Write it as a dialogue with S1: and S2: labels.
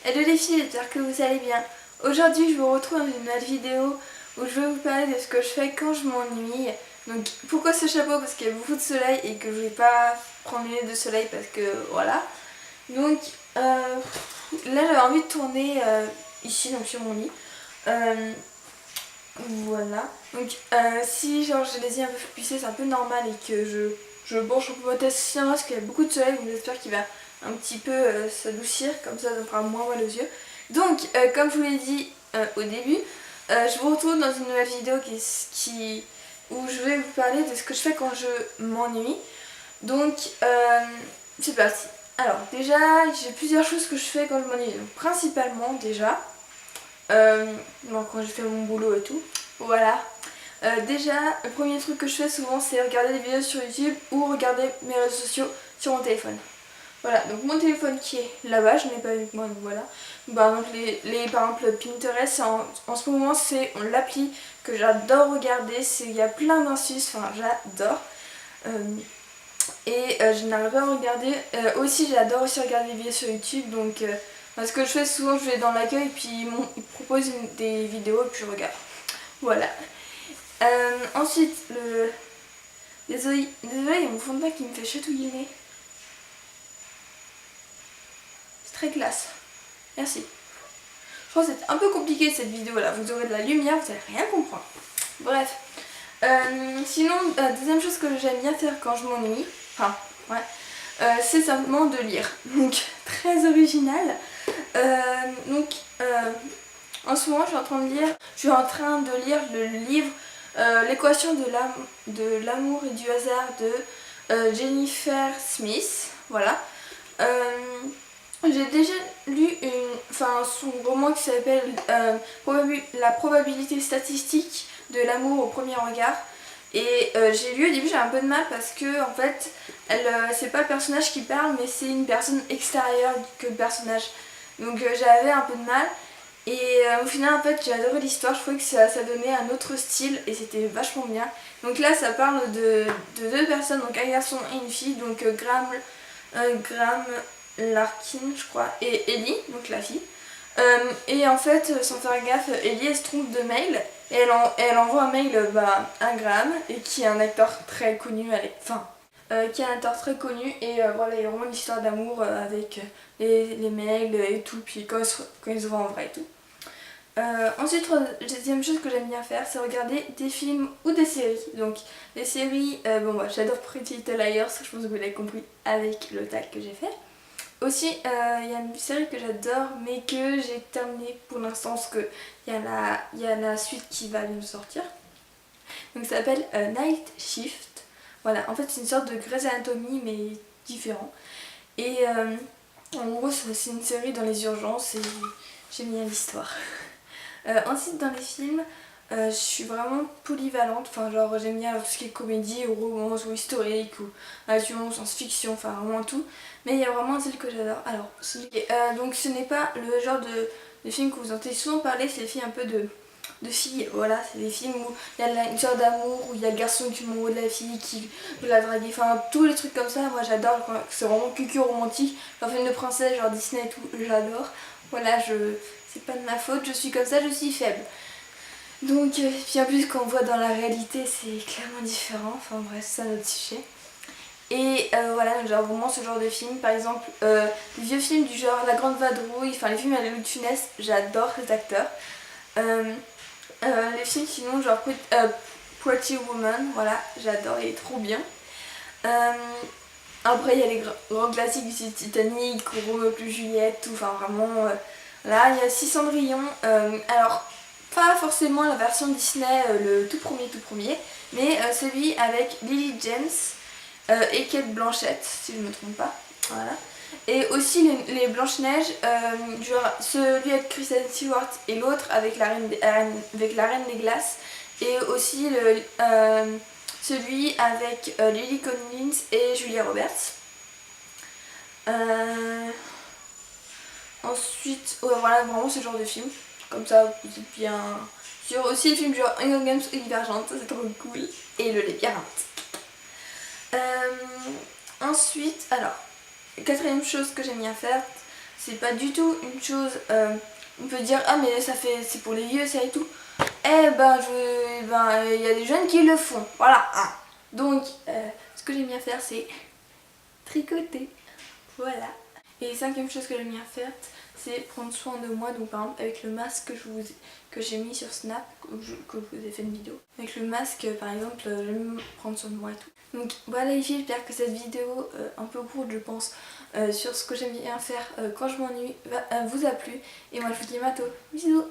S1: Hello les filles, j'espère que vous allez bien. Aujourd'hui je vous retrouve dans une nouvelle vidéo où je vais vous parler de ce que je fais quand je m'ennuie. Donc pourquoi ce chapeau? Parce qu'il y a beaucoup de soleil et que je vais pas prendre une lunette de soleil parce que voilà. Donc là j'avais envie de tourner ici, donc sur mon lit. Voilà. Donc si genre j'ai les yeux un peu plissés, c'est un peu normal et que je penche un peu ma tête parce qu'il y a beaucoup de soleil, donc j'espère qu'il va un petit peu s'adoucir, comme ça me fera moins mal aux yeux. Donc comme je vous l'ai dit au début, je vous retrouve dans une nouvelle vidéo où je vais vous parler de ce que je fais quand je m'ennuie. Donc c'est parti. Alors déjà j'ai plusieurs choses que je fais quand je m'ennuie. Donc principalement déjà bon, quand je fais mon boulot et tout. Voilà. Déjà, le premier truc que je fais souvent, c'est regarder des vidéos sur YouTube ou regarder mes réseaux sociaux sur mon téléphone. Voilà, donc mon téléphone qui est là-bas, je n'ai pas avec moi, donc voilà. Par exemple, par exemple Pinterest, en ce moment, c'est l'appli que j'adore regarder. Il y a plein d'astuces, enfin j'adore. Je n'arrive pas à regarder. Aussi, j'adore aussi regarder des vidéos sur YouTube, donc ce que je fais souvent, je vais dans l'accueil et puis ils proposent des vidéos et puis je regarde. Voilà. Ensuite, désolé, il y a mon fond de teint qui me fait chatouiller le nez. C'est très classe. Merci. Je crois que c'est un peu compliqué cette vidéo là. Vous aurez de la lumière, vous allez rien comprendre. Bref. Sinon, deuxième chose que j'aime bien faire quand je m'ennuie, enfin, ouais, c'est simplement de lire. Donc, très original. En ce moment, je suis en train de lire le livre L'équation de l'amour et du hasard de Jennifer Smith. Voilà. J'ai déjà lu son roman qui s'appelle La probabilité statistique de l'amour au premier regard. Et j'ai lu au début, j'ai un peu de mal parce que en fait, c'est pas le personnage qui parle, mais c'est une personne extérieure que le personnage. Donc j'avais un peu de mal. Et au final, en fait, j'ai adoré l'histoire. Je trouvais que ça donnait un autre style et c'était vachement bien. Donc là, ça parle de deux personnes, donc un garçon et une fille, donc Graham Larkin, je crois, et Ellie, donc la fille. Et en fait, sans faire gaffe, Ellie elle se trompe de mail et elle envoie un mail à Graham, et qui est un acteur très connu, qui est un acteur très connu, et voilà, il y a vraiment une histoire d'amour avec les mails et tout, puis quand ils se voient en vrai et tout. Ensuite, deuxième chose que j'aime bien faire, c'est regarder des films ou des séries. Donc, les séries, j'adore Pretty Little Liars, je pense que vous l'avez compris avec le tag que j'ai fait. Aussi, il y a une série que j'adore, mais que j'ai terminée pour l'instant, parce qu'il y a la suite qui va nous sortir. Donc, ça s'appelle Night Shift. Voilà, en fait, c'est une sorte de Grey's Anatomy, mais différent. Et en gros, c'est une série dans les urgences et j'aime bien l'histoire. Ensuite, dans les films, je suis vraiment polyvalente. Enfin, genre, j'aime bien tout ce qui est comédie, ou romance, ou historique, ou action, science-fiction, enfin vraiment tout. Mais il y a vraiment un style que j'adore. Alors, donc ce n'est pas le genre de film que vous entendez souvent parler, c'est des films un peu de filles. Voilà, c'est des films où il y a une sorte d'amour, où il y a le garçon qui amoureux de la fille, qui veut la draguer. Enfin, tous les trucs comme ça, moi j'adore. C'est vraiment cucu romantique. Genre film de princesse, genre Disney et tout, j'adore. Voilà, c'est pas de ma faute, je suis comme ça, je suis faible. Donc, puis en plus, quand on voit dans la réalité, c'est clairement différent. Enfin bref, c'est un autre sujet. Et voilà, genre vraiment ce genre de film, par exemple, les vieux films du genre La Grande Vadrouille, enfin les films avec Louis de Funès, j'adore cet acteur. Les films sinon, genre Pretty Woman, voilà, j'adore, il est trop bien. Après, il y a les grands classiques du style Titanic, Roméo plus Juliette, tout, enfin vraiment. Là, il y a aussi Cendrillon. Alors, pas forcément la version Disney, le tout premier, mais celui avec Lily James et Kate Blanchett, si je ne me trompe pas. Voilà. Et aussi les Blanches-Neiges, genre celui avec Kristen Stewart et l'autre avec la Reine des Glaces. Et aussi celui avec Lily Collins et Julia Roberts. Ensuite, voilà, vraiment ce genre de film. Comme ça, vous êtes bien. Sur aussi le film genre Hunger Games ou Divergente, ça c'est trop cool. Et le labyrinthe. Ensuite, alors, quatrième chose que j'aime bien faire, c'est pas du tout une chose, on peut dire ah mais ça fait c'est pour les vieux ça et tout. Eh ben il y a des jeunes qui le font, voilà. Donc ce que j'aime bien faire c'est tricoter, voilà. Et cinquième chose que j'aime bien faire, c'est prendre soin de moi. Donc par exemple avec le masque que j'ai mis sur Snap, que je vous ai fait une vidéo. Avec le masque par exemple, j'aime prendre soin de moi et tout. Donc voilà les filles, j'espère que cette vidéo un peu courte je pense sur ce que j'aime bien faire quand je m'ennuie vous a plu. Et moi je vous dis à bientôt, bisous.